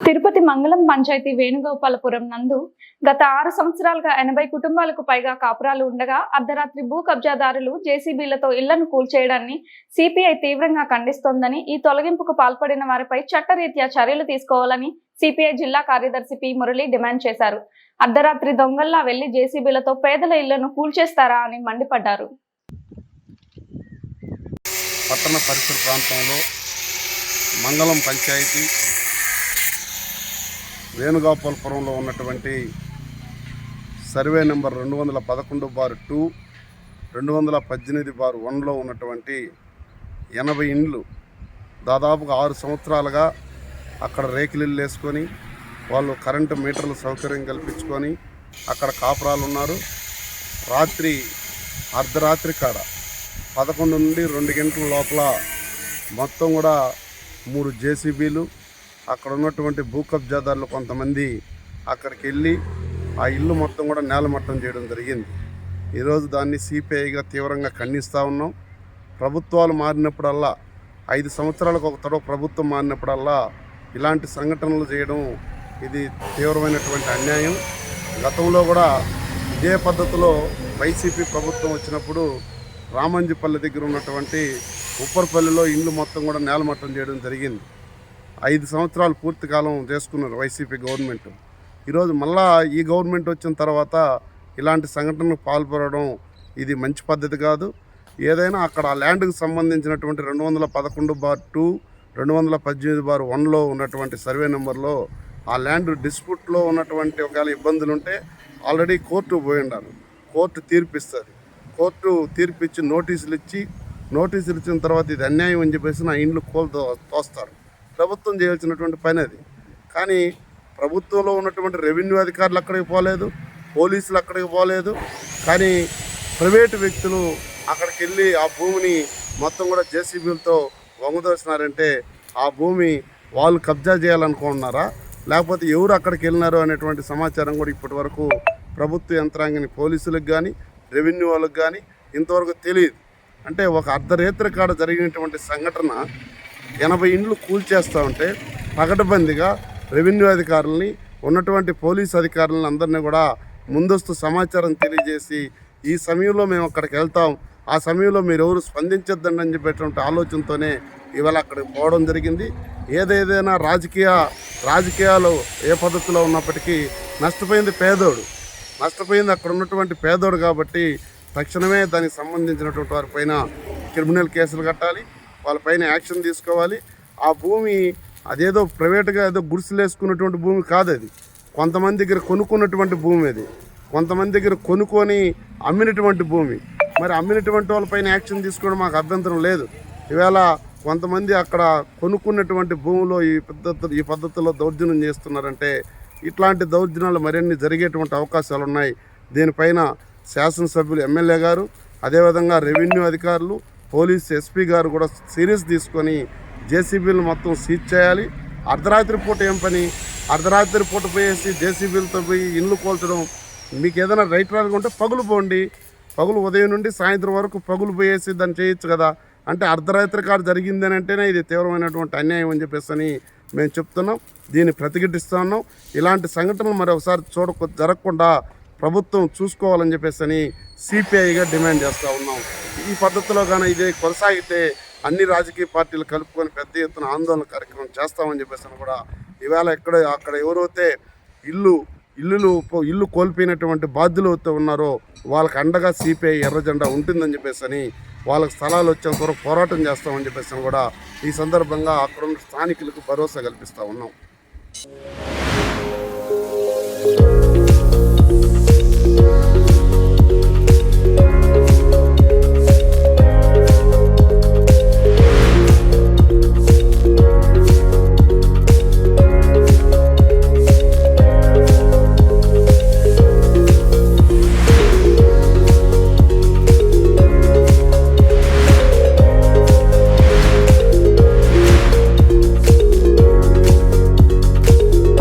తిరుపతి మంగళం పంచాయతీ వేణుగోపాలపురం నందు గత 6 సంవత్సరాలుగా 80 కుటుంబాలకు పైగా కాపురాలు ఉండగా అర్ధరాత్రి భూ కబ్జాదారులు జేసీబీలతో ఇళ్లను కూల్చేయడాన్ని సిపిఐ తీవ్రంగా ఖండిస్తోందని, ఈ తొలగింపుకు పాల్పడిన వారిపై చట్టరీత్యా చర్యలు తీసుకోవాలని సిపిఐ జిల్లా కార్యదర్శి పి మురళి డిమాండ్ చేశారు. అర్ధరాత్రి దొంగల్లా వెళ్లి జేసీబీలతో పేదల ఇళ్లను కూల్చేస్తారా అని మండిపడ్డారు. పట్టణ పరిసర ప్రాంతంలో మంగళం పంచాయతీ వేణుగోపాలపురంలో ఉన్నటువంటి సర్వే నెంబర్ 211/2, 218/1లో ఉన్నటువంటి 80 ఇండ్లు దాదాపుగా 6 సంవత్సరాలుగా అక్కడ రేకులిల్లు వేసుకొని వాళ్ళు కరెంటు మీటర్ల సౌకర్యం కల్పించుకొని అక్కడ కాపురాలు ఉన్నారు. రాత్రి అర్ధరాత్రి కాడ 11 నుండి 2 గంటల లోపల మొత్తం కూడా 3 జేసీబీలు అక్కడ ఉన్నటువంటి భూ కబ్జాదారులు కొంతమంది అక్కడికి వెళ్ళి ఆ ఇల్లు మొత్తం కూడా నేలమట్టం చేయడం జరిగింది. ఈరోజు దాన్ని సిపిఐగా తీవ్రంగా ఖండిస్తూ ఉన్నాం. ప్రభుత్వాలు మారినప్పుడల్లా 5 సంవత్సరాలకు ఒక తడవ ప్రభుత్వం మారినప్పుడల్లా ఇలాంటి సంఘటనలు చేయడం ఇది తీవ్రమైనటువంటి అన్యాయం. గతంలో కూడా ఇదే పద్ధతిలో వైసీపీ ప్రభుత్వం వచ్చినప్పుడు రామంజిపల్లి దగ్గర ఉన్నటువంటి ఉప్పర్పల్లిలో ఇండ్లు మొత్తం కూడా నేలమట్టం చేయడం జరిగింది. 5 సంవత్సరాలు పూర్తి కాలం చేసుకున్నారు వైసీపీ గవర్నమెంట్. ఈరోజు మళ్ళా ఈ గవర్నమెంట్ వచ్చిన తర్వాత ఇలాంటి సంఘటనకు పాల్పడడం ఇది మంచి పద్ధతి కాదు. ఏదైనా అక్కడ ఆ ల్యాండ్కి సంబంధించినటువంటి 211/2, 218/1లో ఉన్నటువంటి సర్వే నెంబర్లో ఆ ల్యాండ్ డిస్ప్యూట్లో ఉన్నటువంటి ఒకవేళ ఇబ్బందులు ఉంటే ఆల్రెడీ కోర్టు పోయి ఉండాలి. కోర్టు తీర్పిస్తుంది. కోర్టు తీర్పిచ్చి నోటీసులు ఇచ్చిన తర్వాత ఇది అన్యాయం అని చెప్పేసి నా ఇండ్లు తోస్తారు. ప్రభుత్వం చేయాల్సినటువంటి పని అది. కానీ ప్రభుత్వంలో ఉన్నటువంటి రెవెన్యూ అధికారులు అక్కడికి పోలేదు, పోలీసులు అక్కడికి పోలేదు. కానీ ప్రైవేటు వ్యక్తులు అక్కడికి వెళ్ళి ఆ భూమిని మొత్తం కూడా జేసీబీలతో వంగదోసినారంటే ఆ భూమి వాళ్ళు కబ్జా చేయాలనుకుంటున్నారా, లేకపోతే ఎవరు అక్కడికి వెళ్ళినారు అనేటువంటి సమాచారం కూడా ఇప్పటి వరకు ప్రభుత్వ యంత్రాంగాన్ని పోలీసులకు కానీ రెవెన్యూ వాళ్ళకి కానీ ఇంతవరకు తెలియదు. అంటే ఒక అర్ధరేత్రి కాడ జరిగినటువంటి సంఘటన 80 ఇండ్లు కూల్చేస్తూ ఉంటే పగడబందిగా రెవెన్యూ అధికారులని ఉన్నటువంటి పోలీసు అధికారులను అందరినీ కూడా ముందస్తు సమాచారం తెలియజేసి ఈ సమయంలో మేము అక్కడికి వెళ్తాం, ఆ సమయంలో మీరు ఎవరు స్పందించొద్దండి అని చెప్పేటువంటి ఆలోచనతోనే ఇవాళ అక్కడికి పోవడం జరిగింది. ఏదేదైనా రాజకీయాలు ఏ పద్ధతిలో ఉన్నప్పటికీ నష్టపోయింది అక్కడ ఉన్నటువంటి పేదోడు. కాబట్టి తక్షణమే దానికి సంబంధించినటువంటి వారిపైన క్రిమినల్ కేసులు కట్టాలి, వాళ్ళపైన యాక్షన్ తీసుకోవాలి. ఆ భూమి అదేదో ప్రైవేట్గా ఏదో గుడిసెలు వేసుకున్నటువంటి భూమి కాదు, అది కొంతమంది దగ్గర కొనుక్కున్నటువంటి భూమి, అది కొంతమంది దగ్గర కొనుక్కొని అమ్మినటువంటి భూమి. మరి అమ్మినటువంటి వాళ్ళపైన యాక్షన్ తీసుకోవడం మాకు అభ్యంతరం లేదు. ఈవేళ కొంతమంది అక్కడ కొనుక్కున్నటువంటి భూమిలో ఈ పద్ధతిలో దౌర్జన్యం చేస్తున్నారంటే ఇట్లాంటి దౌర్జన్యాలు మరిన్ని జరిగేటువంటి అవకాశాలు ఉన్నాయి. దీనిపైన శాసనసభ్యులు ఎమ్మెల్యే గారు, అదేవిధంగా రెవెన్యూ అధికారులు, పోలీస్ ఎస్పీ గారు కూడా సీరియస్ తీసుకొని జేసీబీలు మొత్తం సీజ్ చేయాలి. అర్ధరాత్రి పూట ఏం పని, అర్ధరాత్రి పూట పోయేసి జేసీబీలతో పోయి ఇండ్లు కోల్చడం. మీకు ఏదైనా రైట్ రాగా ఉంటే పగులు పోండి, పగులు ఉదయం నుండి సాయంత్రం వరకు పగులు పోయేసి దాన్ని చేయొచ్చు కదా. అంటే అర్ధరాత్రి కాడ జరిగిందని అంటేనే ఇది తీవ్రమైనటువంటి అన్యాయం అని చెప్పేసి మేము చెప్తున్నాం. దీన్ని ప్రతిఘటిస్తున్నాం. ఇలాంటి సంఘటనలు మరొకసారి జరగకుండా ప్రభుత్వం చూసుకోవాలని చెప్పేసి సిపిఐగా డిమాండ్ చేస్తూ ఉన్నాం. ఈ పద్ధతిలో కానీ ఇదే కొనసాగితే అన్ని రాజకీయ పార్టీలు కలుపుకొని పెద్ద ఎత్తున ఆందోళన కార్యక్రమం చేస్తామని చెప్పేసి కూడా ఇవాళ అక్కడ ఎవరైతే ఇల్లు కోల్పోయినటువంటి బాధ్యులతో ఉన్నారో వాళ్ళకి అండగా సిపిఐ ఎర్ర జెండా ఉంటుందని చెప్పేసి వాళ్ళకి స్థలాలు వచ్చేంత వరకు పోరాటం చేస్తామని చెప్పేసి కూడా ఈ సందర్భంగా అక్కడ ఉన్న స్థానికులకు భరోసా కల్పిస్తూ ఉన్నాం.